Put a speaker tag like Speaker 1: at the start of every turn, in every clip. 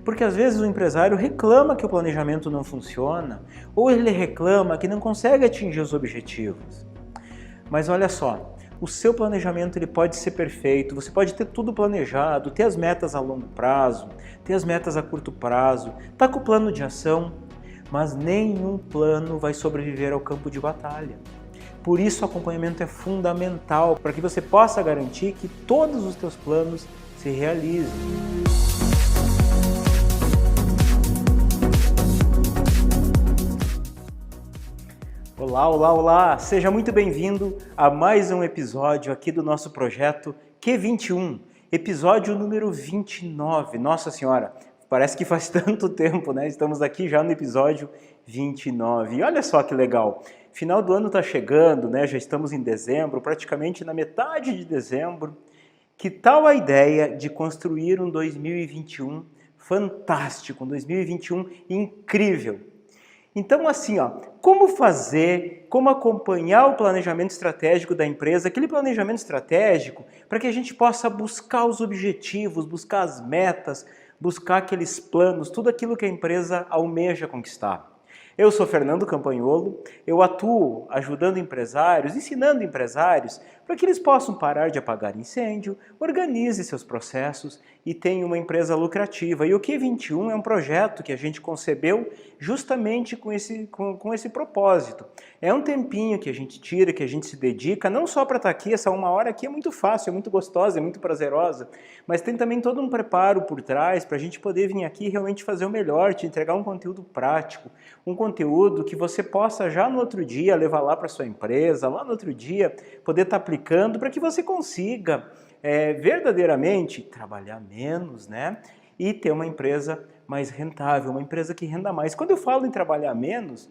Speaker 1: Porque às vezes o empresário reclama que o planejamento não funciona, ou ele reclama que não consegue atingir os objetivos. Mas olha só, o seu planejamento ele pode ser perfeito, você pode ter tudo planejado, ter as metas a longo prazo, ter as metas a curto prazo, tá com o plano de ação, mas nenhum plano vai sobreviver ao campo de batalha. Por isso o acompanhamento é fundamental, para que você possa garantir que todos os teus planos se realizem. Olá, olá, olá! Seja muito bem-vindo a mais um episódio aqui do nosso projeto Q21, episódio número 29. Nossa Senhora, parece que faz tanto tempo, né? Estamos aqui já no episódio 29. E olha só que legal, final do ano está chegando, né? Já estamos em dezembro, praticamente na metade de dezembro. Que tal a ideia de construir um 2021 fantástico, um 2021 incrível? Então assim, como fazer, como acompanhar o planejamento estratégico da empresa, aquele planejamento estratégico para que a gente possa buscar os objetivos, buscar as metas, buscar aqueles planos, tudo aquilo que a empresa almeja conquistar. Eu sou Fernando Campagnolo, eu atuo ajudando empresários, ensinando empresários para que eles possam parar de apagar incêndio, organize seus processos e tenha uma empresa lucrativa. E o Q21 é um projeto que a gente concebeu justamente com esse propósito. É um tempinho que a gente tira, que a gente se dedica, não só para estar aqui, essa uma hora aqui é muito fácil, é muito gostosa, é muito prazerosa, mas tem também todo um preparo por trás para a gente poder vir aqui e realmente fazer o melhor, te entregar um conteúdo prático, um conteúdo que você possa já no outro dia levar lá para sua empresa, lá no outro dia poder estar aplicando para que você consiga verdadeiramente trabalhar menos, né? E ter uma empresa mais rentável, uma empresa que renda mais. Quando eu falo em trabalhar menos,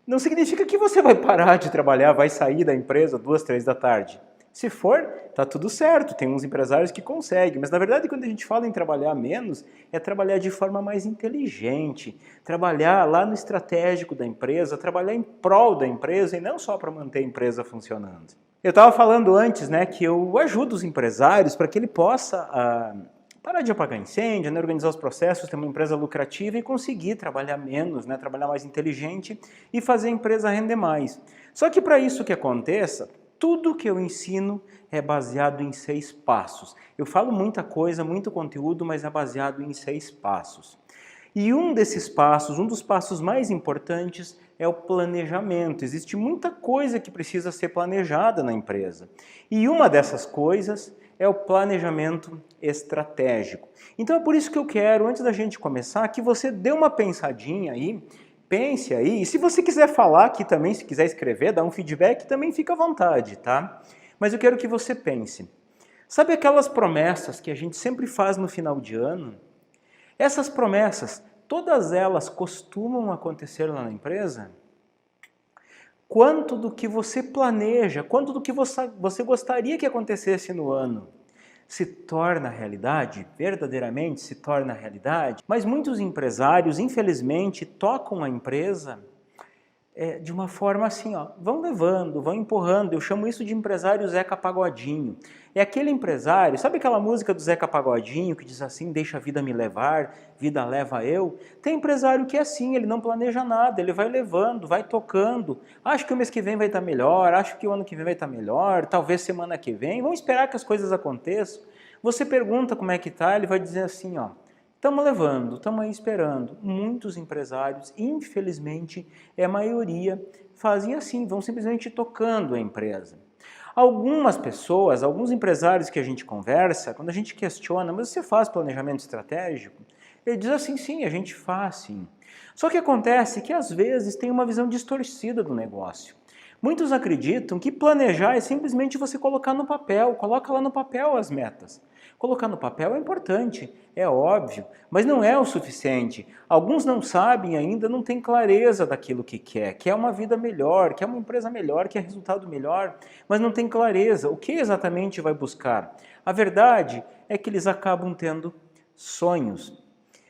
Speaker 1: não significa que você vai parar de trabalhar, vai sair da empresa 2, 3 da tarde. Se for, tá tudo certo, tem uns empresários que conseguem, mas na verdade quando a gente fala em trabalhar menos, é trabalhar de forma mais inteligente, trabalhar lá no estratégico da empresa, trabalhar em prol da empresa e não só para manter a empresa funcionando. Eu estava falando antes, né, que eu ajudo os empresários para que ele possa parar de apagar incêndio, né, organizar os processos, ter uma empresa lucrativa e conseguir trabalhar menos, né, trabalhar mais inteligente e fazer a empresa render mais. Só que para isso que aconteça, tudo que eu ensino é baseado em 6 passos. Eu falo muita coisa, muito conteúdo, mas é baseado em 6 passos. E um desses passos, um dos passos mais importantes é o planejamento. Existe muita coisa que precisa ser planejada na empresa. E uma dessas coisas é o planejamento estratégico. Então é por isso que eu quero, antes da gente começar, que você dê uma pensadinha aí, pense aí, e se você quiser falar aqui também, se quiser escrever, dar um feedback, também fica à vontade, tá? Mas eu quero que você pense. Sabe aquelas promessas que a gente sempre faz no final de ano? Essas promessas, todas elas costumam acontecer lá na empresa? Quanto do que você planeja, quanto do que você gostaria que acontecesse no ano se torna realidade? Verdadeiramente se torna realidade? Mas muitos empresários, infelizmente, tocam a empresa de uma forma assim, vão levando, vão empurrando. Eu chamo isso de empresário Zeca Pagodinho. É aquele empresário, sabe aquela música do Zeca Pagodinho que diz assim, deixa a vida me levar, vida leva eu? Tem empresário que é assim, ele não planeja nada, ele vai levando, vai tocando. Acho que o mês que vem vai estar melhor, acho que o ano que vem vai estar melhor, talvez semana que vem, vamos esperar que as coisas aconteçam. Você pergunta como é que está, ele vai dizer assim, estamos levando, estamos aí esperando. Muitos empresários, infelizmente, a maioria, fazem assim, vão simplesmente tocando a empresa. Algumas pessoas, alguns empresários que a gente conversa, quando a gente questiona, mas você faz planejamento estratégico? Ele diz assim, sim, a gente faz sim. Só que acontece que às vezes tem uma visão distorcida do negócio. Muitos acreditam que planejar é simplesmente você colocar no papel, coloca lá no papel as metas. Colocar no papel é importante, é óbvio, mas não é o suficiente. Alguns não sabem ainda, não têm clareza daquilo que quer uma vida melhor, quer uma empresa melhor, quer resultado melhor, mas não tem clareza. O que exatamente vai buscar? A verdade é que eles acabam tendo sonhos.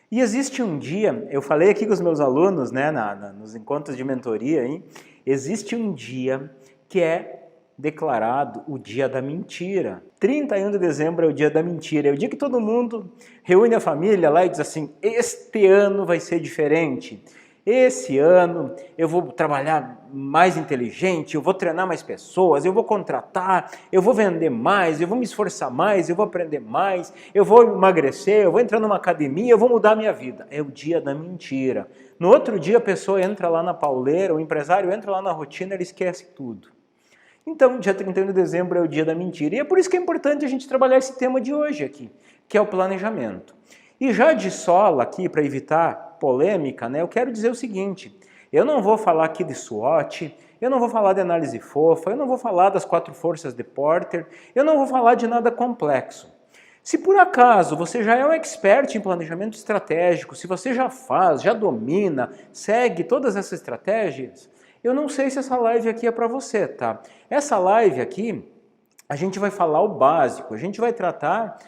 Speaker 1: E existe um dia, eu falei aqui com os meus alunos, né, nos encontros de mentoria, existe um dia que é declarado o dia da mentira. 31 de dezembro é o dia da mentira, é o dia que todo mundo reúne a família lá e diz assim, este ano vai ser diferente. Esse ano eu vou trabalhar mais inteligente, eu vou treinar mais pessoas, eu vou contratar, eu vou vender mais, eu vou me esforçar mais, eu vou aprender mais, eu vou emagrecer, eu vou entrar numa academia, eu vou mudar a minha vida. É o dia da mentira. No outro dia a pessoa entra lá na pauleira, o empresário entra lá na rotina, ele esquece tudo. Então, dia 31 de dezembro é o dia da mentira. E é por isso que é importante a gente trabalhar esse tema de hoje aqui, que é o planejamento. E já de sola aqui, para evitar polêmica, né, eu quero dizer o seguinte, eu não vou falar aqui de SWOT, eu não vou falar de análise fofa, eu não vou falar das 4 forças de Porter, eu não vou falar de nada complexo. Se por acaso você já é um expert em planejamento estratégico, se você já faz, já domina, segue todas essas estratégias, eu não sei se essa live aqui é para você, tá? Essa live aqui, a gente vai falar o básico, a gente vai tratar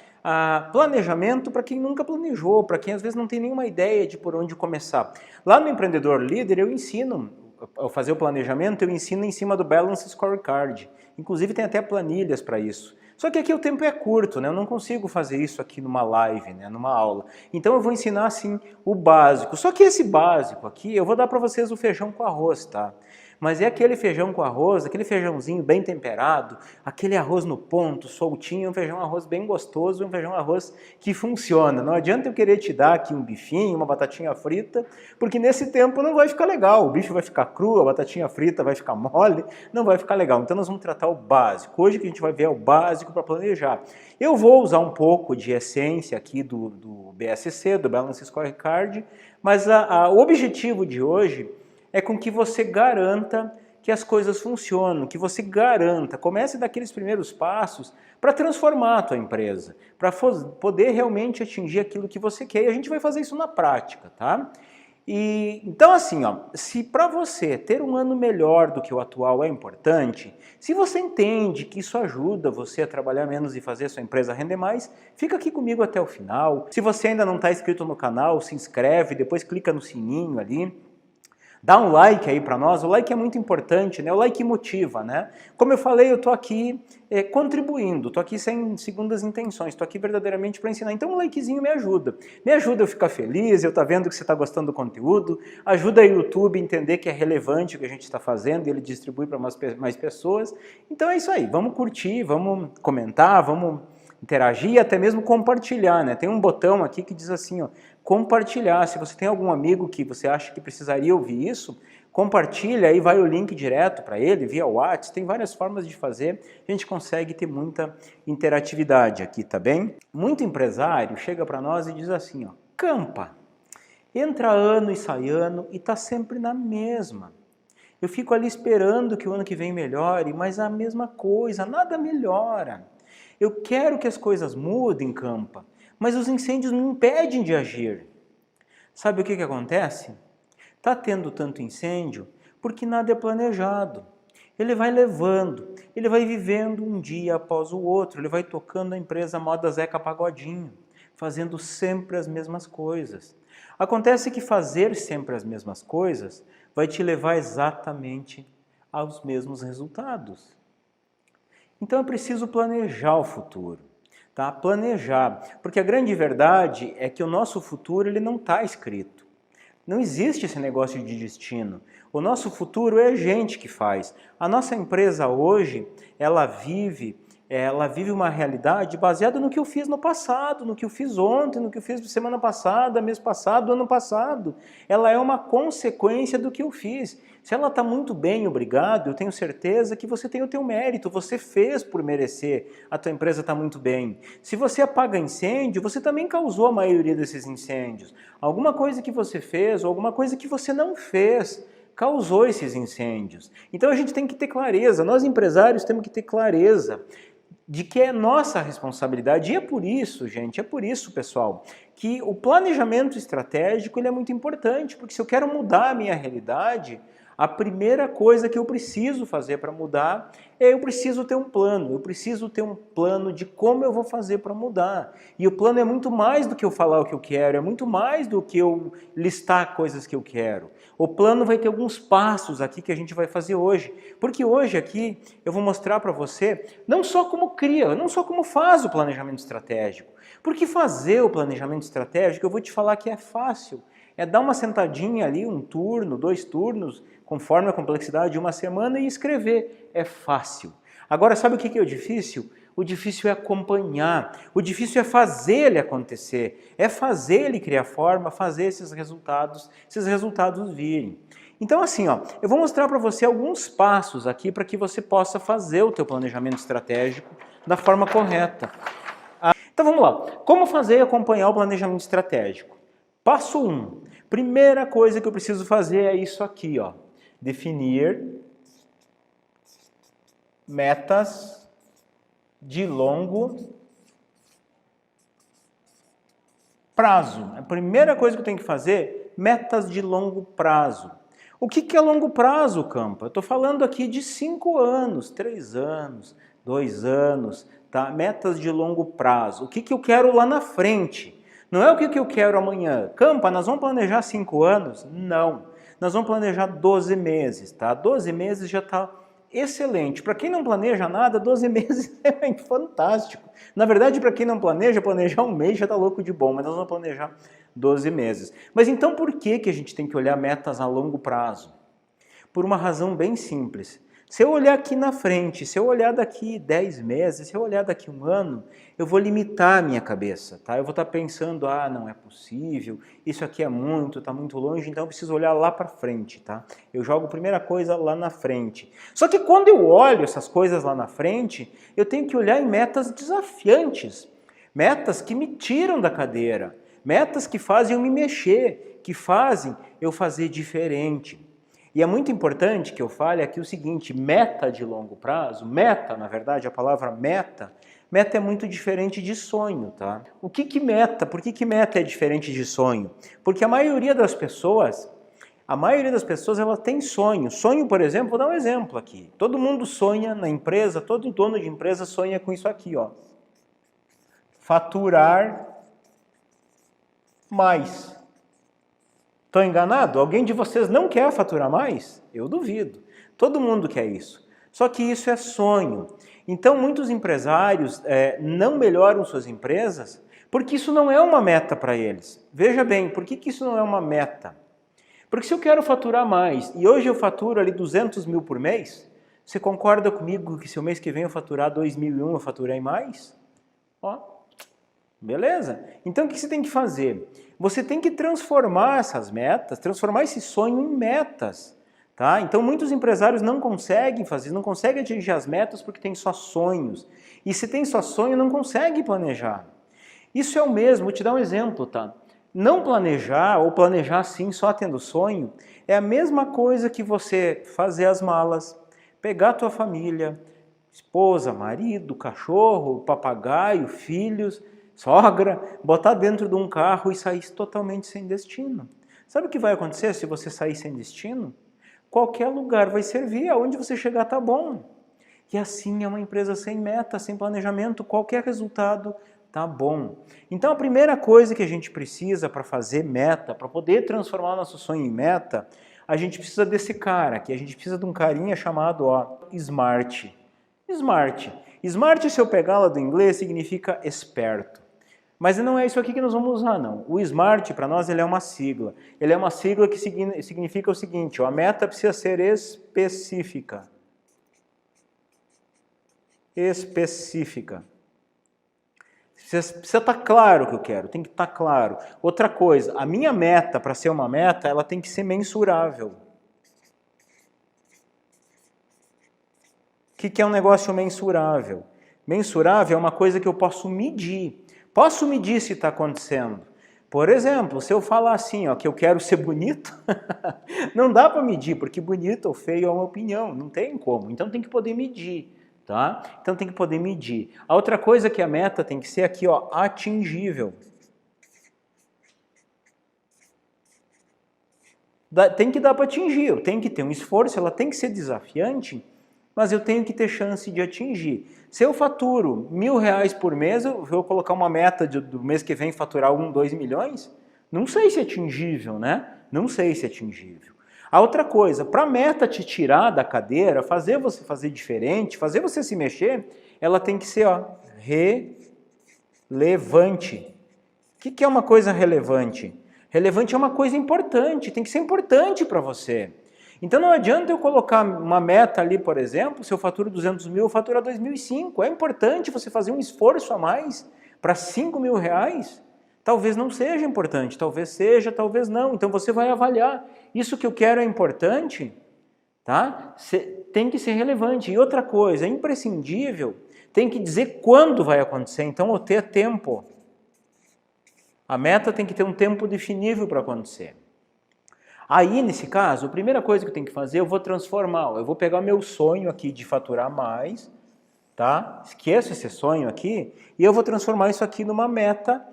Speaker 1: planejamento para quem nunca planejou, para quem às vezes não tem nenhuma ideia de por onde começar. Lá no Empreendedor Líder eu ensino, ao fazer o planejamento, eu ensino em cima do Balance Scorecard. Inclusive tem até planilhas para isso. Só que aqui o tempo é curto, né? Eu não consigo fazer isso aqui numa live, né? Numa aula. Então eu vou ensinar assim o básico. Só que esse básico aqui, eu vou dar para vocês o feijão com arroz, tá? Mas é aquele feijão com arroz, aquele feijãozinho bem temperado, aquele arroz no ponto, soltinho, um feijão arroz bem gostoso, um feijão arroz que funciona. Não adianta eu querer te dar aqui um bifinho, uma batatinha frita, porque nesse tempo não vai ficar legal. O bife vai ficar cru, a batatinha frita vai ficar mole, não vai ficar legal. Então nós vamos tratar o básico. Hoje o que a gente vai ver é o básico para planejar. Eu vou usar um pouco de essência aqui do BSC, do Balance Scorecard, mas o objetivo de hoje é com que você garanta que as coisas funcionam, que você garanta, comece daqueles primeiros passos para transformar a tua empresa, para poder realmente atingir aquilo que você quer. E a gente vai fazer isso na prática, tá? E então assim, ó, se para você ter um ano melhor do que o atual é importante, se você entende que isso ajuda você a trabalhar menos e fazer a sua empresa render mais, fica aqui comigo até o final. Se você ainda não está inscrito no canal, se inscreve, depois clica no sininho ali. Dá um like aí para nós, o like é muito importante, né? O like motiva, né? Como eu falei, eu estou aqui contribuindo, estou aqui sem segundas intenções, estou aqui verdadeiramente para ensinar. Então um likezinho me ajuda eu ficar feliz, eu estar vendo que você está gostando do conteúdo, ajuda o YouTube a entender que é relevante o que a gente está fazendo e ele distribui para mais pessoas. Então é isso aí, vamos curtir, vamos comentar, vamos interagir e até mesmo compartilhar, né? Tem um botão aqui que diz assim, ó, compartilhar. Se você tem algum amigo que você acha que precisaria ouvir isso, compartilha, aí vai o link direto para ele, via WhatsApp, tem várias formas de fazer, a gente consegue ter muita interatividade aqui, tá bem? Muito empresário chega para nós e diz assim, ó, campa, entra ano e sai ano e tá sempre na mesma. Eu fico ali esperando que o ano que vem melhore, mas a mesma coisa, nada melhora. Eu quero que as coisas mudem, campa, mas os incêndios me impedem de agir. Sabe o que acontece? Está tendo tanto incêndio porque nada é planejado. Ele vai levando, ele vai vivendo um dia após o outro, ele vai tocando a empresa moda Zeca Pagodinho, fazendo sempre as mesmas coisas. Acontece que fazer sempre as mesmas coisas vai te levar exatamente aos mesmos resultados. Então é preciso planejar o futuro, tá? Planejar, porque a grande verdade é que o nosso futuro ele não está escrito. Não existe esse negócio de destino. O nosso futuro é a gente que faz. A nossa empresa hoje, ela vive uma realidade baseada no que eu fiz no passado, no que eu fiz ontem, no que eu fiz semana passada, mês passado, ano passado. Ela é uma consequência do que eu fiz. Se ela está muito bem, obrigado, eu tenho certeza que você tem o teu mérito, você fez por merecer, a tua empresa está muito bem. Se você apaga incêndio, você também causou a maioria desses incêndios. Alguma coisa que você fez ou alguma coisa que você não fez causou esses incêndios. Então a gente tem que ter clareza, nós empresários temos que ter clareza de que é nossa responsabilidade. E é por isso, gente, é por isso, pessoal, que o planejamento estratégico ele é muito importante, porque se eu quero mudar a minha realidade, A primeira coisa que eu preciso fazer para mudar é eu preciso ter um plano. Eu preciso ter um plano de como eu vou fazer para mudar. E o plano é muito mais do que eu falar o que eu quero, é muito mais do que eu listar coisas que eu quero. O plano vai ter alguns passos aqui que a gente vai fazer hoje. Porque hoje aqui eu vou mostrar para você não só como cria, não só como faz o planejamento estratégico. Porque fazer o planejamento estratégico, eu vou te falar que é fácil. É dar uma sentadinha ali, um turno, 2 turnos, conforme a complexidade de uma semana e escrever. É fácil. Agora, sabe o que é o difícil? O difícil é acompanhar, o difícil é fazer ele acontecer, é fazer ele criar forma, fazer esses resultados virem. Então assim, ó, eu vou mostrar para você alguns passos aqui para que você possa fazer o teu planejamento estratégico da forma correta. Então vamos lá, como fazer e acompanhar o planejamento estratégico? Passo 1. Primeira coisa que eu preciso fazer é isso aqui, ó. Definir metas de longo prazo. A primeira coisa que eu tenho que fazer, metas de longo prazo. O que é longo prazo, Campa? Eu estou falando aqui de 5 anos, 3 anos, 2 anos, tá? Metas de longo prazo. O que eu quero lá na frente? Não é o que eu quero amanhã. Campa, nós vamos planejar 5 anos? Não. Nós vamos planejar 12 meses, tá? 12 meses já está excelente. Para quem não planeja nada, 12 meses é fantástico. Na verdade, para quem não planeja, planejar um mês já está louco de bom, mas nós vamos planejar 12 meses. Mas então por que a gente tem que olhar metas a longo prazo? Por uma razão bem simples. Se eu olhar aqui na frente, se eu olhar daqui 10 meses, se eu olhar daqui 1 ano, eu vou limitar a minha cabeça, tá? Eu vou estar pensando, ah, não é possível, isso aqui é muito, está muito longe, então eu preciso olhar lá para frente, tá? Eu jogo a primeira coisa lá na frente. Só que quando eu olho essas coisas lá na frente, eu tenho que olhar em metas desafiantes, metas que me tiram da cadeira, metas que fazem eu me mexer, que fazem eu fazer diferente. E é muito importante que eu fale aqui o seguinte, meta de longo prazo, meta, na verdade, a palavra meta é muito diferente de sonho, tá? O que meta? Por que meta é diferente de sonho? Porque a maioria das pessoas ela tem sonho. Sonho, por exemplo, vou dar um exemplo aqui. Todo mundo sonha na empresa, todo dono de empresa sonha com isso aqui, ó. Faturar mais. Estou enganado? Alguém de vocês não quer faturar mais? Eu duvido. Todo mundo quer isso. Só que isso é sonho. Então, muitos empresários não melhoram suas empresas porque isso não é uma meta para eles. Veja bem, por que isso não é uma meta? Porque se eu quero faturar mais e hoje eu faturo ali 200 mil por mês, você concorda comigo que se o mês que vem eu faturar 2001 eu faturei mais? Ó, beleza? Então o que você tem que fazer? Você tem que transformar essas metas, transformar esse sonho em metas. Tá? Então muitos empresários não conseguem fazer, não conseguem atingir as metas porque tem só sonhos. E se tem só sonho, não consegue planejar. Isso é o mesmo, vou te dar um exemplo, tá? Não planejar ou planejar assim só tendo sonho é a mesma coisa que você fazer as malas, pegar a tua família, esposa, marido, cachorro, papagaio, filhos, sogra, botar dentro de um carro e sair totalmente sem destino. Sabe o que vai acontecer se você sair sem destino? Qualquer lugar vai servir, aonde você chegar tá bom. E assim é uma empresa sem meta, sem planejamento, qualquer resultado tá bom. Então a primeira coisa que a gente precisa para fazer meta, para poder transformar nosso sonho em meta, a gente precisa desse cara aqui, a gente precisa de um carinha chamado SMART. Smart, se eu pegar lá do inglês, significa esperto. Mas não é isso aqui que nós vamos usar, não. O SMART, para nós, ele é uma sigla. Ele é uma sigla que significa o seguinte, ó, a meta precisa ser específica. Específica. Precisa estar claro o que eu quero, tem que estar claro. Outra coisa, a minha meta, para ser uma meta, ela tem que ser mensurável. O que é um negócio mensurável? Mensurável é uma coisa que eu posso medir. Posso medir se está acontecendo. Por exemplo, se eu falar assim, ó, que eu quero ser bonito, não dá para medir, porque bonito ou feio é uma opinião, não tem como. Então tem que poder medir, tá? Então tem que poder medir. A outra coisa que a meta tem que ser aqui, ó, atingível. Tem que dar para atingir, eu tenho que ter um esforço, ela tem que ser desafiante, mas eu tenho que ter chance de atingir. Se eu faturo R$1.000 por mês, eu vou colocar uma meta do mês que vem faturar 2 milhões? Não sei se é atingível, né? Não sei se é atingível. A outra coisa, para a meta te tirar da cadeira, fazer você fazer diferente, fazer você se mexer, ela tem que ser relevante. O que é uma coisa relevante? Relevante é uma coisa importante, tem que ser importante para você. Então não adianta eu colocar uma meta ali, por exemplo, se eu faturo 200 mil, eu faturo 2005. É importante você fazer um esforço a mais para R$5.000? Talvez não seja importante, talvez seja, talvez não. Então você vai avaliar. Isso que eu quero é importante, tá? Tem que ser relevante. E outra coisa, é imprescindível, tem que dizer quando vai acontecer. Então o ter tempo. A meta tem que ter um tempo definível para acontecer. Aí, nesse caso, a primeira coisa que eu tenho que fazer, eu vou transformar. Eu vou pegar o meu sonho aqui de faturar mais, tá? Esqueço esse sonho aqui e eu vou transformar isso aqui numa meta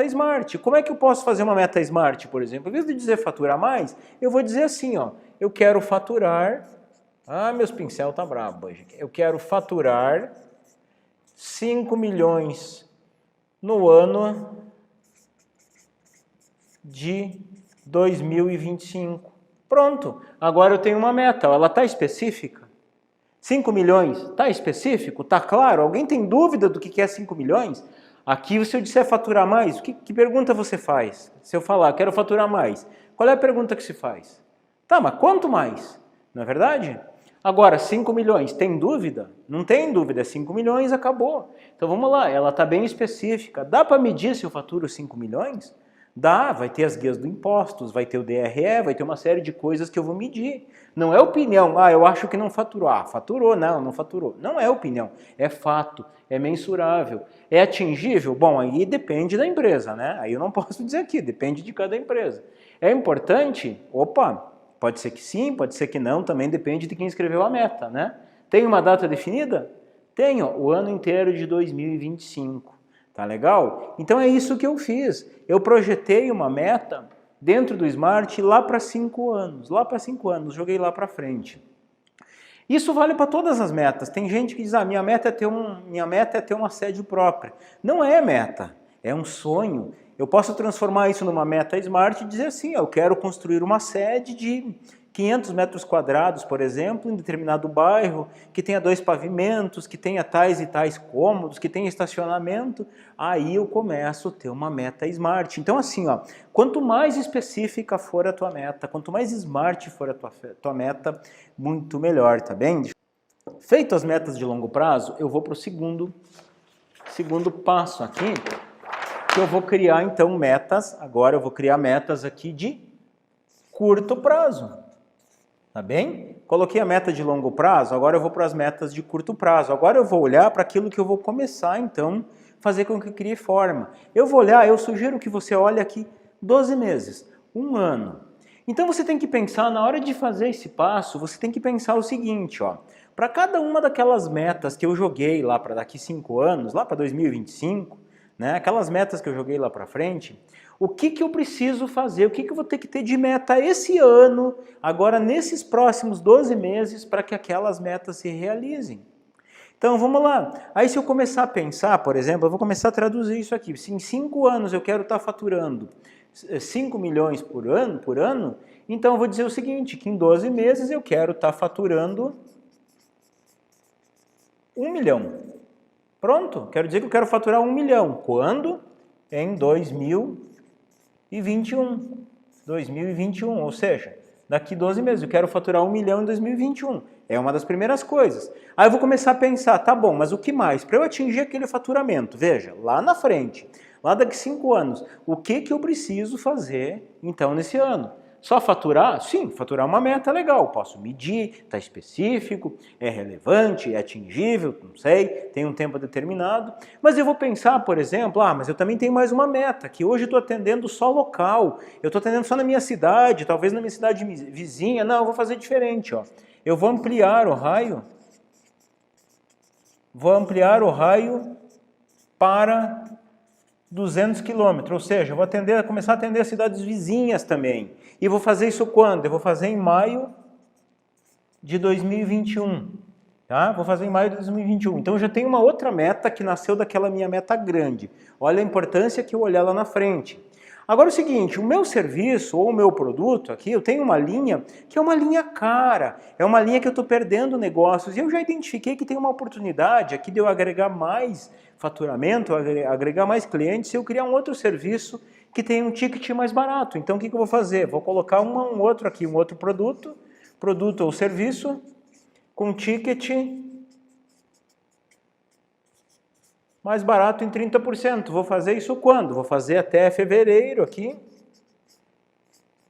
Speaker 1: smart. Como é que eu posso fazer uma meta smart, por exemplo? Em vez de dizer faturar mais, eu vou dizer assim, ó, eu quero faturar... Ah, meus pincel tá brabo hoje. Eu quero faturar 5 milhões no ano de 2025. Pronto, agora eu tenho uma meta, ela está específica? 5 milhões, está específico? Está claro? Alguém tem dúvida do que é 5 milhões? Aqui, se eu disser faturar mais, que pergunta você faz? Se eu falar, quero faturar mais, qual é a pergunta que se faz? Tá, mas quanto mais? Não é verdade? Agora, 5 milhões, tem dúvida? Não tem dúvida, 5 milhões, acabou. Então vamos lá, ela está bem específica. Dá para medir se eu faturo 5 milhões? Dá, vai ter as guias do impostos, vai ter o DRE, vai ter uma série de coisas que eu vou medir. Não é opinião, eu acho que não faturou. Faturou, não faturou. Não é opinião, é fato, é mensurável. É atingível? Bom, aí depende da empresa, né? Aí eu não posso dizer aqui, depende de cada empresa. É importante? Opa, pode ser que sim, pode ser que não, também depende de quem escreveu a meta, né? Tem uma data definida? Tenho, o ano inteiro de 2025. Tá legal? Então é isso que eu fiz. Eu projetei uma meta dentro do Smart lá para 5 anos. Lá para 5 anos, joguei lá para frente. Isso vale para todas as metas. Tem gente que diz, minha meta é ter uma sede própria. Não é meta, é um sonho. Eu posso transformar isso numa meta Smart e dizer assim, eu quero construir uma sede de 500 metros quadrados, por exemplo, em determinado bairro, que tenha 2 pavimentos, que tenha tais e tais cômodos, que tenha estacionamento, aí eu começo a ter uma meta smart. Então assim, quanto mais específica for a tua meta, quanto mais smart for a tua meta, muito melhor, tá bem? Feito as metas de longo prazo, eu vou para o segundo passo aqui, que eu vou criar então metas, agora eu vou criar metas aqui de curto prazo. Tá bem? Coloquei a meta de longo prazo, agora eu vou para as metas de curto prazo. Agora eu vou olhar para aquilo que eu vou começar, então, fazer com que crie forma. Eu vou olhar, eu sugiro que você olhe aqui 12 meses, 1 ano. Então você tem que pensar, na hora de fazer esse passo, você tem que pensar o seguinte, para cada uma daquelas metas que eu joguei lá para daqui 5 anos, lá para 2025, né, aquelas metas que eu joguei lá para frente, o que eu preciso fazer, o que eu vou ter que ter de meta esse ano, agora nesses próximos 12 meses, para que aquelas metas se realizem. Então vamos lá, aí se eu começar a pensar, por exemplo, eu vou começar a traduzir isso aqui, se em 5 anos eu quero estar faturando 5 milhões por ano, então eu vou dizer o seguinte, que em 12 meses eu quero estar faturando 1 milhão. Pronto, quero dizer que eu quero faturar 1 milhão. Quando? Em 2021, ou seja, daqui 12 meses, eu quero faturar 1 milhão em 2021. É uma das primeiras coisas. Aí eu vou começar a pensar, tá bom, mas o que mais? Para eu atingir aquele faturamento, veja, lá na frente, lá daqui 5 anos, o que eu preciso fazer, então, nesse ano? Só faturar? Sim, faturar uma meta legal, posso medir, está específico, é relevante, é atingível, não sei, tem um tempo determinado. Mas eu vou pensar, por exemplo, mas eu também tenho mais uma meta, que hoje eu estou atendendo só local, eu estou atendendo só na minha cidade, talvez na minha cidade vizinha. Não, eu vou fazer diferente, eu vou ampliar o raio, para 200 quilômetros, ou seja, eu vou começar a atender as cidades vizinhas também. E vou fazer isso quando? Eu vou fazer em maio de 2021. Tá? Vou fazer em maio de 2021. Então eu já tenho uma outra meta que nasceu daquela minha meta grande. Olha a importância que eu olhar lá na frente. Agora é o seguinte, o meu serviço ou o meu produto aqui, eu tenho uma linha que é uma linha cara, é uma linha que eu estou perdendo negócios e eu já identifiquei que tem uma oportunidade aqui de eu agregar mais faturamento, agregar mais clientes se eu criar um outro serviço que tem um ticket mais barato. Então o que eu vou fazer? Vou colocar um outro aqui, um outro produto ou serviço com ticket mais barato em 30%. Vou fazer isso quando? Vou fazer até fevereiro aqui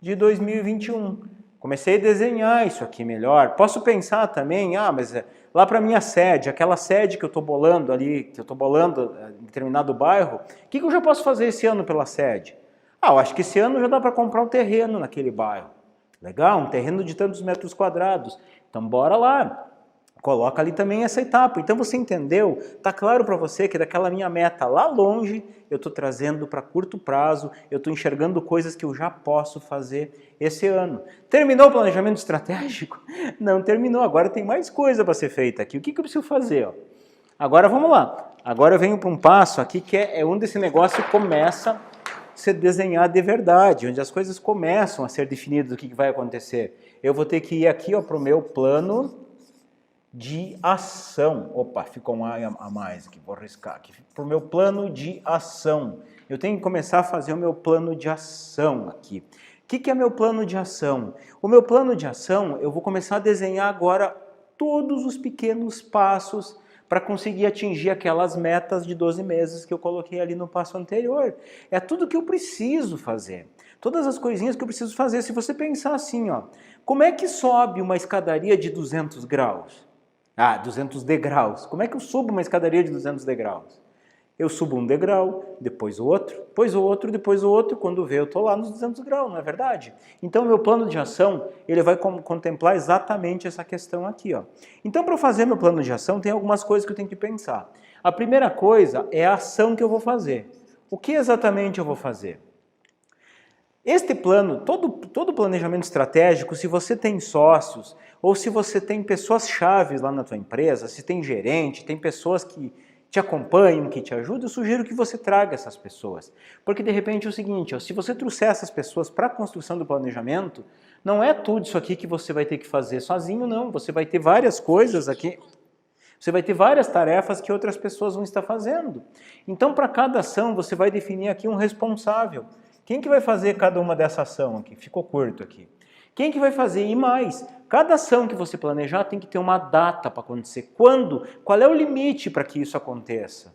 Speaker 1: de 2021. Comecei a desenhar isso aqui melhor. Posso pensar também, mas lá para minha sede, aquela sede que eu estou bolando ali, que eu estou bolando em determinado bairro, o que eu já posso fazer esse ano pela sede? Eu acho que esse ano já dá para comprar um terreno naquele bairro. Legal, um terreno de tantos metros quadrados. Então bora lá. Coloca ali também essa etapa. Então você entendeu? Está claro para você que daquela minha meta lá longe, eu estou trazendo para curto prazo, eu estou enxergando coisas que eu já posso fazer esse ano. Terminou o planejamento estratégico? Não terminou, agora tem mais coisa para ser feita aqui. O que eu preciso fazer? Agora vamos lá. Agora eu venho para um passo aqui que é onde esse negócio começa a ser desenhado de verdade, onde as coisas começam a ser definidas, o que vai acontecer. Eu vou ter que ir aqui para o meu plano de ação. Opa, ficou um a mais aqui, vou riscar aqui. Para o meu plano de ação. Eu tenho que começar a fazer o meu plano de ação aqui. O que é meu plano de ação? O meu plano de ação, eu vou começar a desenhar agora todos os pequenos passos para conseguir atingir aquelas metas de 12 meses que eu coloquei ali no passo anterior. É tudo que eu preciso fazer. Todas as coisinhas que eu preciso fazer. Se você pensar assim, como é que sobe uma escadaria de 200 graus? 200 degraus. Como é que eu subo uma escadaria de 200 degraus? Eu subo um degrau, depois o outro, depois o outro, depois o outro. Quando vê, eu estou lá nos 200 graus, não é verdade? Então, meu plano de ação, ele vai contemplar exatamente essa questão aqui. Então, para fazer meu plano de ação, tem algumas coisas que eu tenho que pensar. A primeira coisa é a ação que eu vou fazer. O que exatamente eu vou fazer? Este plano, todo planejamento estratégico, se você tem sócios ou se você tem pessoas-chave lá na tua empresa, se tem gerente, tem pessoas que te acompanham, que te ajudam, eu sugiro que você traga essas pessoas. Porque de repente é o seguinte, se você trouxer essas pessoas para a construção do planejamento, não é tudo isso aqui que você vai ter que fazer sozinho, não. Você vai ter várias coisas aqui. Você vai ter várias tarefas que outras pessoas vão estar fazendo. Então, para cada ação, você vai definir aqui um responsável. Quem que vai fazer cada uma dessa ação aqui? Ficou curto aqui. Quem que vai fazer? E mais, cada ação que você planejar tem que ter uma data para acontecer. Quando? Qual é o limite para que isso aconteça?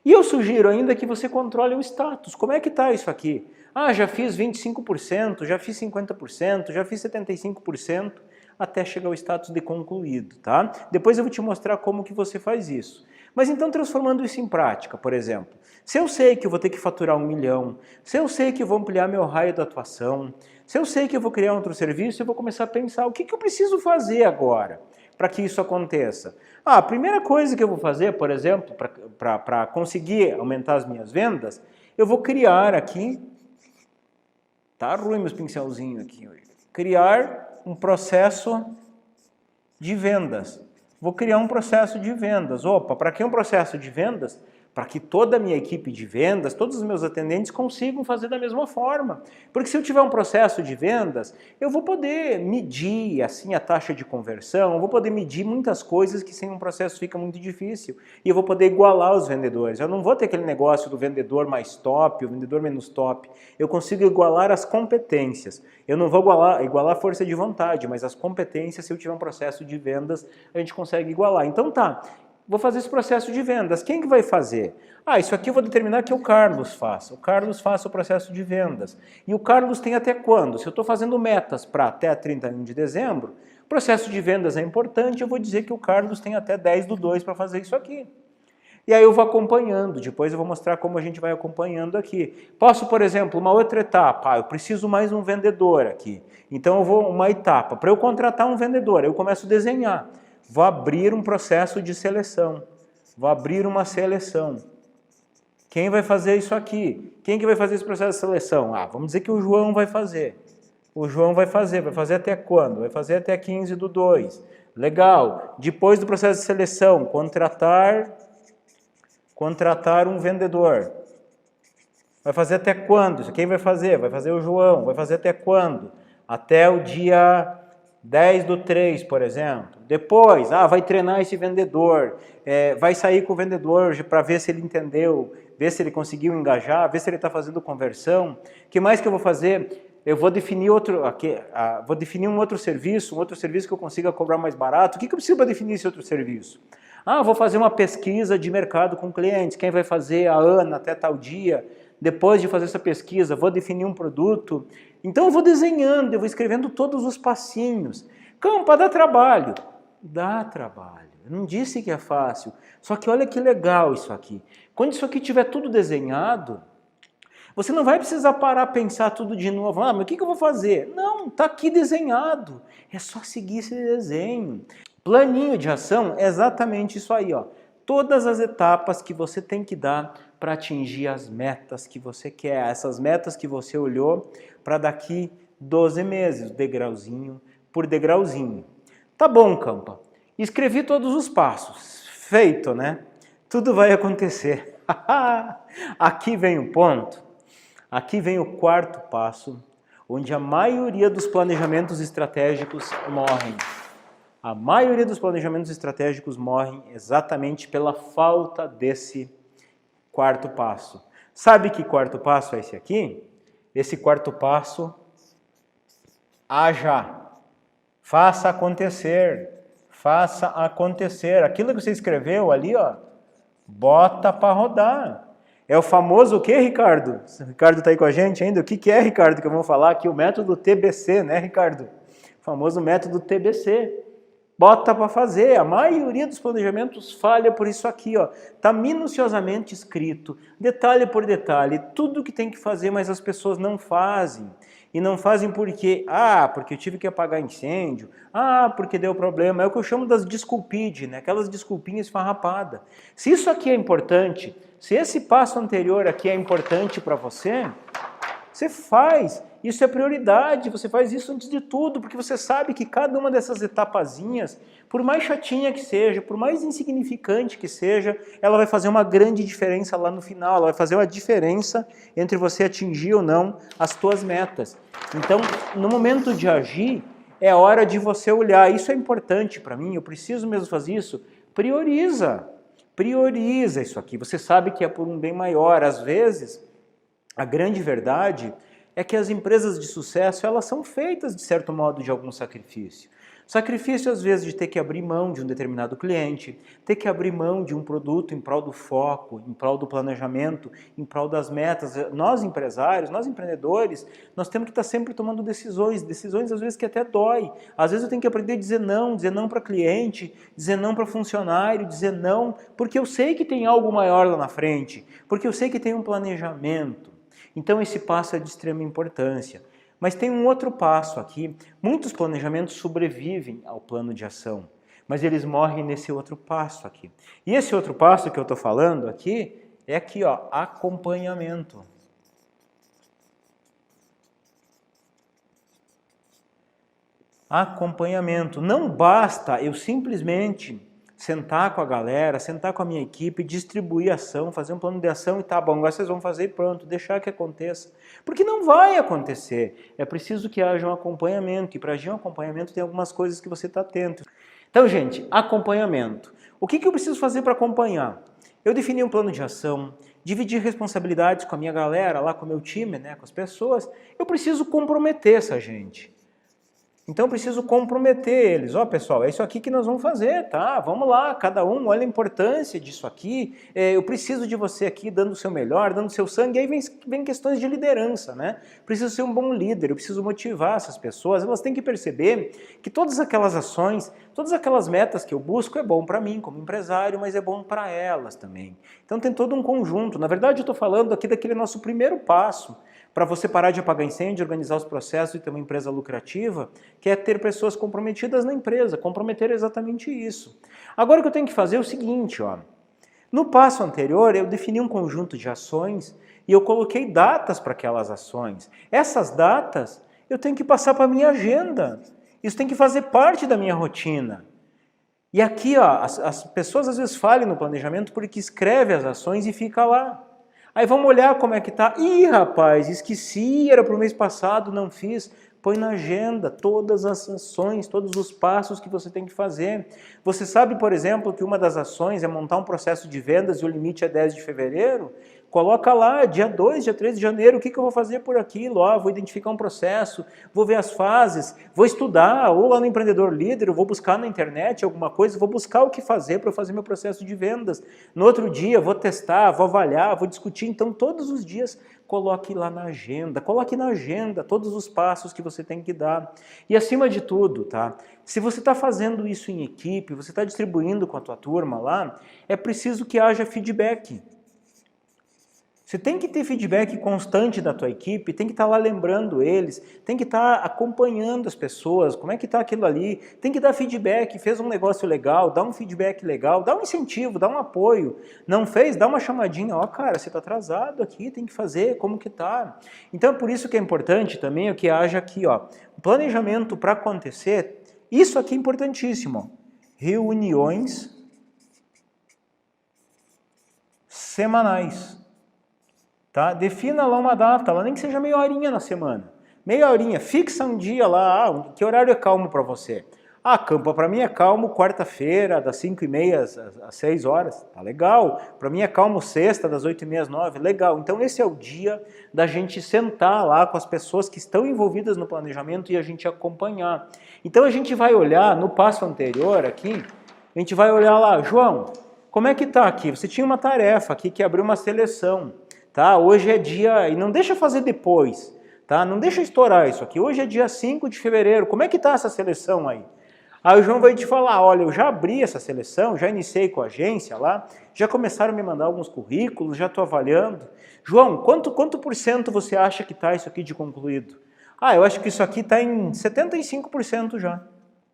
Speaker 1: E eu sugiro ainda que você controle o status. Como é que está isso aqui? Já fiz 25%, já fiz 50%, já fiz 75%, até chegar ao status de concluído, tá? Depois eu vou te mostrar como que você faz isso. Mas então, transformando isso em prática, por exemplo, se eu sei que eu vou ter que faturar 1 milhão, se eu sei que eu vou ampliar meu raio de atuação, se eu sei que eu vou criar outro serviço, eu vou começar a pensar o que eu preciso fazer agora para que isso aconteça. A primeira coisa que eu vou fazer, por exemplo, para conseguir aumentar as minhas vendas, eu vou criar aqui, tá ruim meus pincelzinhos aqui hoje, criar um processo de vendas. Vou criar um processo de vendas. Para que um processo de vendas? Para que toda a minha equipe de vendas, todos os meus atendentes consigam fazer da mesma forma. Porque se eu tiver um processo de vendas, eu vou poder medir assim a taxa de conversão, eu vou poder medir muitas coisas que sem um processo fica muito difícil. E eu vou poder igualar os vendedores. Eu não vou ter aquele negócio do vendedor mais top, o vendedor menos top. Eu consigo igualar as competências. Eu não vou igualar a força de vontade, mas as competências, se eu tiver um processo de vendas, a gente consegue igualar. Então tá. Vou fazer esse processo de vendas. Quem que vai fazer? Isso aqui eu vou determinar que o Carlos faça. O Carlos faça o processo de vendas. E o Carlos tem até quando? Se eu estou fazendo metas para até 31 de dezembro, o processo de vendas é importante, eu vou dizer que o Carlos tem até 10/2 para fazer isso aqui. E aí eu vou acompanhando, depois eu vou mostrar como a gente vai acompanhando aqui. Posso, por exemplo, uma outra etapa, eu preciso mais um vendedor aqui. Então eu vou uma etapa, para eu contratar um vendedor, eu começo a desenhar. Vou abrir um processo de seleção. Vou abrir uma seleção. Quem vai fazer isso aqui? Quem que vai fazer esse processo de seleção? Ah, vamos dizer que o João vai fazer. O João vai fazer até quando? Vai fazer até 15/2. Legal. Depois do processo de seleção, contratar um vendedor. Vai fazer até quando? Quem vai fazer? Vai fazer o João. Vai fazer até quando? Até o dia 10/3, por exemplo. Depois, vai treinar esse vendedor. Vai sair com o vendedor para ver se ele entendeu, ver se ele conseguiu engajar, ver se ele está fazendo conversão. O que mais que eu vou fazer? Eu vou definir um outro serviço que eu consiga cobrar mais barato. O que eu preciso para definir esse outro serviço? Vou fazer uma pesquisa de mercado com clientes. Quem vai fazer? A Ana, até tal dia. Depois de fazer essa pesquisa, vou definir um produto. Então eu vou desenhando, eu vou escrevendo todos os passinhos. Campa, dá trabalho. Dá trabalho. Eu não disse que é fácil. Só que olha que legal isso aqui. Quando isso aqui tiver tudo desenhado, você não vai precisar parar a pensar tudo de novo. Mas o que eu vou fazer? Não, está aqui desenhado. É só seguir esse desenho. Planinho de ação é exatamente isso aí, ó. Todas as etapas que você tem que dar para atingir as metas que você quer, essas metas que você olhou para daqui 12 meses, degrauzinho por degrauzinho. Tá bom, Campa. Escrevi todos os passos. Feito, né? Tudo vai acontecer. Aqui vem o ponto. Aqui vem o quarto passo, onde a maioria dos planejamentos estratégicos morrem. A maioria dos planejamentos estratégicos morrem exatamente pela falta desse quarto passo. Sabe que quarto passo é esse aqui? Esse quarto passo, haja. Faça acontecer. Faça acontecer. Aquilo que você escreveu ali, ó, bota para rodar. É o famoso o quê, Ricardo? O Ricardo está aí com a gente ainda? O que é, Ricardo, que eu vou falar aqui? O método TBC, né, Ricardo? O famoso método TBC. Bota para fazer. A maioria dos planejamentos falha por isso aqui, ó. Tá minuciosamente escrito, detalhe por detalhe, tudo que tem que fazer, mas as pessoas não fazem. E não fazem porque, porque eu tive que apagar incêndio, porque deu problema. É o que eu chamo das desculpide, né? Aquelas desculpinhas farrapadas. Se isso aqui é importante, se esse passo anterior aqui é importante para você, você faz. Isso é prioridade, você faz isso antes de tudo, porque você sabe que cada uma dessas etapazinhas, por mais chatinha que seja, por mais insignificante que seja, ela vai fazer uma grande diferença lá no final, ela vai fazer uma diferença entre você atingir ou não as suas metas. Então, no momento de agir, é hora de você olhar, isso é importante para mim, eu preciso mesmo fazer isso, prioriza isso aqui, você sabe que é por um bem maior, às vezes, a grande verdade é que as empresas de sucesso, elas são feitas, de certo modo, de algum sacrifício. Sacrifício, às vezes, de ter que abrir mão de um determinado cliente, ter que abrir mão de um produto em prol do foco, em prol do planejamento, em prol das metas. Nós, empresários, nós, empreendedores, nós temos que estar sempre tomando decisões às vezes que até dói. Às vezes eu tenho que aprender a dizer não para cliente, dizer não para funcionário, dizer não, porque eu sei que tem algo maior lá na frente, porque eu sei que tem um planejamento. Então esse passo é de extrema importância. Mas tem um outro passo aqui. Muitos planejamentos sobrevivem ao plano de ação, mas eles morrem nesse outro passo aqui. E esse outro passo que eu estou falando aqui é aqui, ó, acompanhamento. Acompanhamento. Não basta eu simplesmente sentar com a galera, sentar com a minha equipe, distribuir ação, fazer um plano de ação e tá bom, agora vocês vão fazer e pronto, deixar que aconteça. Porque não vai acontecer. É preciso que haja um acompanhamento e para agir um acompanhamento tem algumas coisas que você está atento. Então, gente, acompanhamento. O que eu preciso fazer para acompanhar? Eu defini um plano de ação, dividir responsabilidades com a minha galera, lá com o meu time, né, com as pessoas. Eu preciso comprometer essa gente. Então eu preciso comprometer eles. Ó, pessoal, é isso aqui que nós vamos fazer, tá? Vamos lá, cada um olha a importância disso aqui. Eu preciso de você aqui dando o seu melhor, dando o seu sangue. Aí vem questões de liderança, né? Preciso ser um bom líder, eu preciso motivar essas pessoas. Elas têm que perceber que todas aquelas ações, todas aquelas metas que eu busco é bom para mim como empresário, mas é bom para elas também. Então tem todo um conjunto. Na verdade eu estou falando aqui daquele nosso primeiro passo, para você parar de apagar incêndio, organizar os processos e ter uma empresa lucrativa, que é ter pessoas comprometidas na empresa, comprometer exatamente isso. Agora o que eu tenho que fazer é o seguinte, ó, No passo anterior, eu defini um conjunto de ações e eu coloquei datas para aquelas ações. Essas datas eu tenho que passar para a minha agenda. Isso tem que fazer parte da minha rotina. E aqui, ó, as pessoas às vezes falham no planejamento porque escreve as ações e fica lá. Aí vamos olhar como é que tá. Ih, rapaz, esqueci, era para o mês passado, não fiz. Põe na agenda todas as ações, todos os passos que você tem que fazer. Você sabe, por exemplo, que uma das ações é montar um processo de vendas e o limite é 10 de fevereiro? Coloca lá, dia 2, dia 3 de janeiro, o que eu vou fazer por aquilo? Vou identificar um processo, vou ver as fases, vou estudar, ou lá no Empreendedor Líder, eu vou buscar na internet alguma coisa, vou buscar o que fazer para eu fazer meu processo de vendas. No outro dia, vou testar, vou avaliar, vou discutir. Então, todos os dias, coloque lá na agenda, coloque na agenda todos os passos que você tem que dar. E acima de tudo, tá? Se você está fazendo isso em equipe, você está distribuindo com a tua turma lá, é preciso que haja feedback. Você tem que ter feedback constante da tua equipe, tem que estar lá lembrando eles, tem que estar acompanhando as pessoas, como é que está aquilo ali, tem que dar feedback, fez um negócio legal, dá um feedback legal, dá um incentivo, dá um apoio, não fez, dá uma chamadinha, ó cara, você está atrasado aqui, tem que fazer, como que tá? Então por isso que é importante também o que haja aqui, ó, o planejamento para acontecer, isso aqui é importantíssimo, reuniões semanais. Tá? Defina lá uma data, lá nem que seja meia horinha na semana. Meia horinha, fixa um dia lá, que horário é calmo para você? Campa, para mim é calmo quarta-feira, das 5h30 às 6 horas, tá legal. Para mim é calmo sexta, das 8h30 às 9, legal. Então esse é o dia da gente sentar lá com as pessoas que estão envolvidas no planejamento e a gente acompanhar. Então a gente vai olhar no passo anterior aqui, a gente vai olhar lá, João, como é que tá aqui? Você tinha uma tarefa aqui que abriu uma seleção. Tá? Hoje é dia, e não deixa fazer depois, tá? Não deixa estourar isso aqui. Hoje é dia 5 de fevereiro, como é que está essa seleção aí? Aí o João vai te falar, olha, eu já abri essa seleção, já iniciei com a agência lá, já começaram a me mandar alguns currículos, já estou avaliando. João, quanto por cento você acha que está isso aqui de concluído? Eu acho que isso aqui está em 75% já.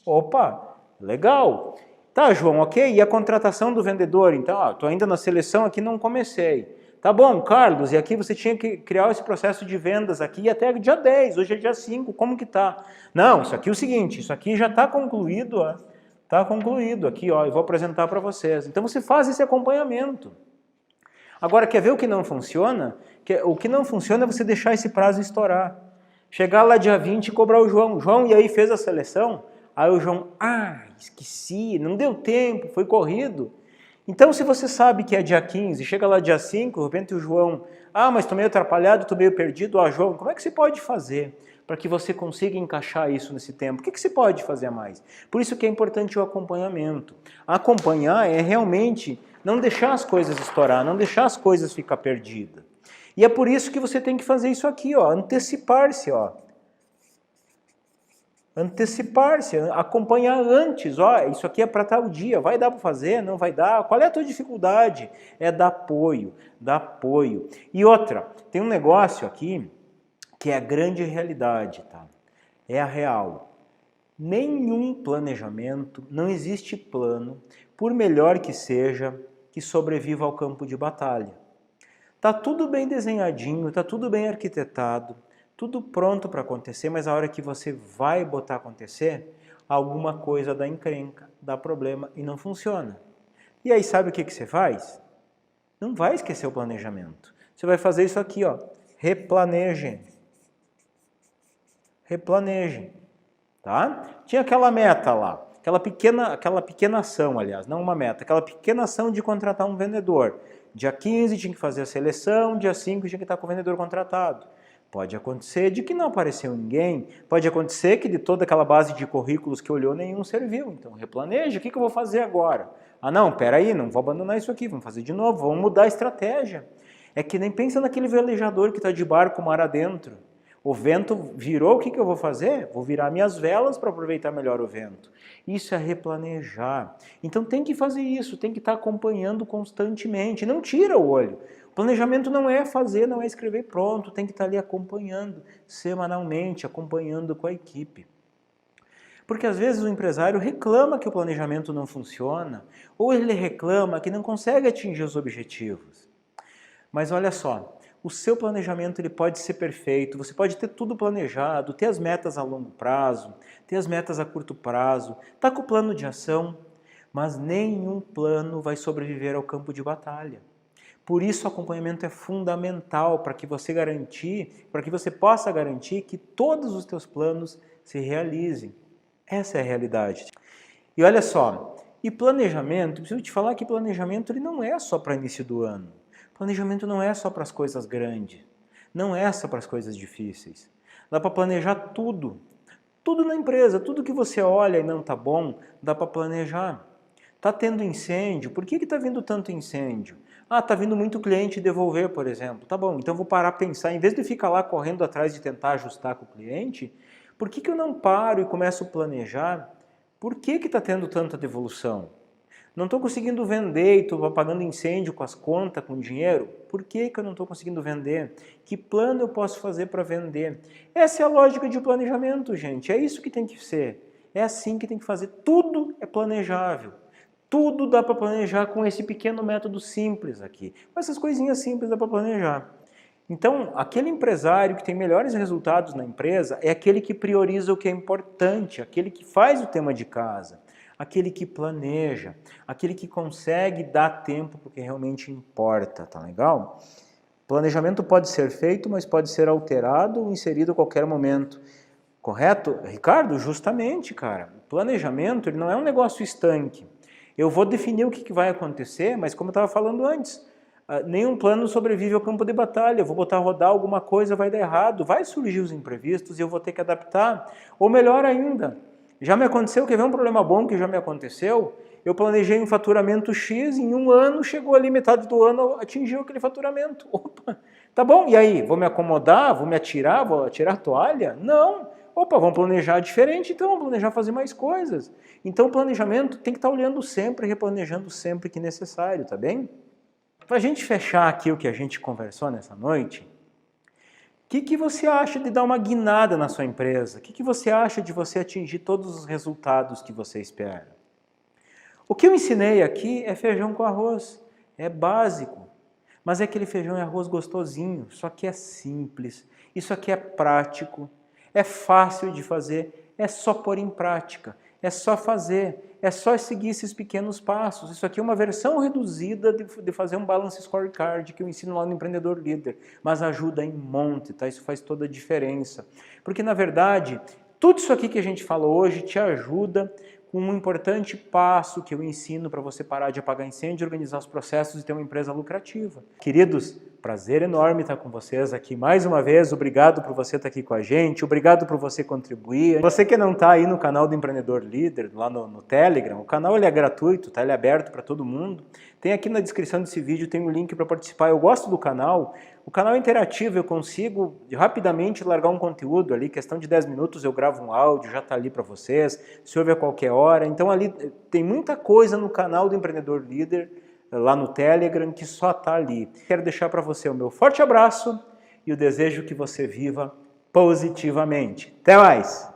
Speaker 1: Opa, legal. Tá, João, ok, e a contratação do vendedor? Então, estou ainda na seleção aqui, não comecei. Tá bom, Carlos, e aqui você tinha que criar esse processo de vendas aqui até dia 10, hoje é dia 5, como que tá? Não, isso aqui é o seguinte, isso aqui já está concluído, está concluído aqui, ó, eu vou apresentar para vocês. Então você faz esse acompanhamento. Agora, quer ver o que não funciona? O que não funciona é você deixar esse prazo estourar. Chegar lá dia 20 e cobrar o João. João, e aí fez a seleção? Aí o João, esqueci, não deu tempo, foi corrido. Então, se você sabe que é dia 15, chega lá dia 5, de repente o João, mas estou meio atrapalhado, estou meio perdido. João, como é que você pode fazer para que você consiga encaixar isso nesse tempo? O que você pode fazer a mais? Por isso que é importante o acompanhamento. Acompanhar é realmente não deixar as coisas estourar, não deixar as coisas ficar perdidas. E é por isso que você tem que fazer isso aqui, ó, antecipar-se, ó. Antecipar-se, acompanhar antes, isso aqui é para tal dia, vai dar para fazer, não vai dar? Qual é a tua dificuldade? É dar apoio, dar apoio. E outra, tem um negócio aqui que é a grande realidade, tá? É a real. Nenhum planejamento, não existe plano, por melhor que seja, que sobreviva ao campo de batalha. Tá tudo bem desenhadinho, tá tudo bem arquitetado, tudo pronto para acontecer, mas a hora que você vai botar acontecer, alguma coisa dá encrenca, dá problema e não funciona. E aí sabe o que você faz? Não vai esquecer o planejamento. Você vai fazer isso aqui, ó, replaneje. Replaneje, tá? Tinha aquela meta lá, aquela pequena ação, aliás, não uma meta, aquela pequena ação de contratar um vendedor. Dia 15 tinha que fazer a seleção, dia 5 tinha que estar com o vendedor contratado. Pode acontecer de que não apareceu ninguém, pode acontecer que de toda aquela base de currículos que olhou, nenhum serviu. Então, replaneja, o que eu vou fazer agora? Não, peraí, não vou abandonar isso aqui, vamos fazer de novo, vamos mudar a estratégia. É que nem pensa naquele velejador que está de barco mar adentro. O vento virou, o que eu vou fazer? Vou virar minhas velas para aproveitar melhor o vento. Isso é replanejar. Então tem que fazer isso, tem que estar acompanhando constantemente, não tira o olho. Planejamento não é fazer, não é escrever pronto, tem que estar ali acompanhando semanalmente, acompanhando com a equipe. Porque às vezes o empresário reclama que o planejamento não funciona, ou ele reclama que não consegue atingir os objetivos. Mas olha só, o seu planejamento ele pode ser perfeito, você pode ter tudo planejado, ter as metas a longo prazo, ter as metas a curto prazo, tá com o plano de ação, mas nenhum plano vai sobreviver ao campo de batalha. Por isso o acompanhamento é fundamental para que você possa garantir que todos os teus planos se realizem. Essa é a realidade. E olha só, e planejamento, preciso te falar que planejamento ele não é só para início do ano. Planejamento não é só para as coisas grandes, não é só para as coisas difíceis. Dá para planejar tudo. Tudo na empresa, tudo que você olha e não está bom, dá para planejar. Está tendo incêndio, por que está vindo tanto incêndio? Ah, está vindo muito cliente devolver, por exemplo. Tá bom, então vou parar a pensar, em vez de ficar lá correndo atrás de tentar ajustar com o cliente, por que eu não paro e começo a planejar? Por que está tendo tanta devolução? Não estou conseguindo vender e estou pagando incêndio com as contas, com dinheiro? Por que eu não estou conseguindo vender? Que plano eu posso fazer para vender? Essa é a lógica de planejamento, gente. É isso que tem que ser. É assim que tem que fazer. Tudo é planejável. Tudo dá para planejar com esse pequeno método simples aqui. Com essas coisinhas simples dá para planejar. Então, aquele empresário que tem melhores resultados na empresa é aquele que prioriza o que é importante, aquele que faz o tema de casa, aquele que planeja, aquele que consegue dar tempo para o que realmente importa, tá legal? Planejamento pode ser feito, mas pode ser alterado ou inserido a qualquer momento. Correto? Ricardo, justamente, cara. O planejamento ele não é um negócio estanque. Eu vou definir o que vai acontecer, mas como eu estava falando antes, nenhum plano sobrevive ao campo de batalha. Eu vou botar a rodar alguma coisa, vai dar errado, vai surgir os imprevistos e eu vou ter que adaptar. Ou melhor ainda, já me aconteceu, quer ver um problema bom que já me aconteceu? Eu planejei um faturamento X, em um ano chegou ali metade do ano, atingiu aquele faturamento. Opa, tá bom, e aí? Vou me acomodar? Vou me atirar? Vou atirar a toalha? Não. Opa, vamos planejar diferente, então vamos planejar fazer mais coisas. Então o planejamento tem que estar olhando sempre, replanejando sempre que necessário, tá bem? Para a gente fechar aqui o que a gente conversou nessa noite, o que você acha de dar uma guinada na sua empresa? O que você acha de você atingir todos os resultados que você espera? O que eu ensinei aqui é feijão com arroz, é básico, mas é aquele feijão e arroz gostosinho, só que é simples, isso aqui é prático, é fácil de fazer, é só pôr em prática, é só fazer, é só seguir esses pequenos passos. Isso aqui é uma versão reduzida de fazer um Balance Scorecard que eu ensino lá no Empreendedor Líder, mas ajuda em monte, tá? Isso faz toda a diferença. Porque, na verdade, tudo isso aqui que a gente falou hoje te ajuda com um importante passo que eu ensino para você parar de apagar incêndio, organizar os processos e ter uma empresa lucrativa. Queridos, prazer enorme estar com vocês aqui mais uma vez. Obrigado por você estar aqui com a gente, obrigado por você contribuir. Você que não está aí no canal do Empreendedor Líder, lá no Telegram, o canal ele é gratuito, tá? Ele é aberto para todo mundo. Tem aqui na descrição desse vídeo, tem um link para participar. Eu gosto do canal. O canal é interativo, eu consigo rapidamente largar um conteúdo ali, questão de 10 minutos eu gravo um áudio, já está ali para vocês, se ouve a qualquer hora. Então ali tem muita coisa no canal do Empreendedor Líder, lá no Telegram, que só está ali. Quero deixar para você o meu forte abraço e o desejo que você viva positivamente. Até mais!